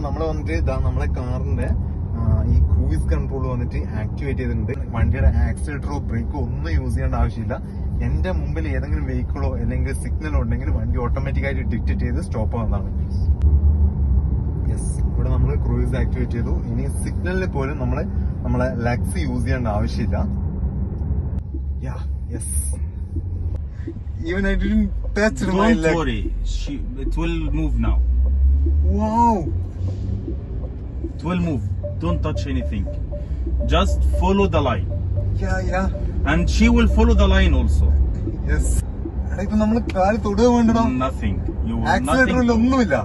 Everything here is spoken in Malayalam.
നമ്മള് വന്നിട്ട് നമ്മളെ കാറിന്റെ ഈ ക്രൂയിസ് കൺട്രോൾ വന്നിട്ട് ആക്ടിവേറ്റ് ചെയ്തിട്ടുണ്ട്. വണ്ടിയുടെ ആക്സിലേറ്ററോ ബ്രേക്കോ ഒന്നും യൂസ് ചെയ്യേണ്ട ആവശ്യമില്ല. എന്റെ മുമ്പിൽ ഏതെങ്കിലും വെഹിക്കിളോ അല്ലെങ്കിൽ സിഗ്നലോ ഉണ്ടെങ്കിൽ വണ്ടി ഓട്ടോമാറ്റിക് ആയിട്ട് ഡിറ്റക്ട് ചെയ്ത് സ്റ്റോപ്പ് ആവുന്നതാണ്. യെസ്, ഇവിടെ നമ്മൾ ക്രൂയിസ് ആക്ടിവേറ്റ് ചെയ്തു. ഇനി സിഗ്നലിൽ പോലും നമ്മളെ ലഗ്സ് യൂസ് ചെയ്യേണ്ട ആവശ്യമില്ല. Yes, even I didn't touch my leg. Don't worry, it will move now. Wow, it will move. Don't touch anything. Just follow the line. yeah, And she will follow the line also. yes. ഇപ്പൊ നമ്മള് കാല് തൊടുക വേണ്ടോ? Nothing. You will ആക്സിലേറ്ററിൽ nothing. ഒന്നുമില്ല.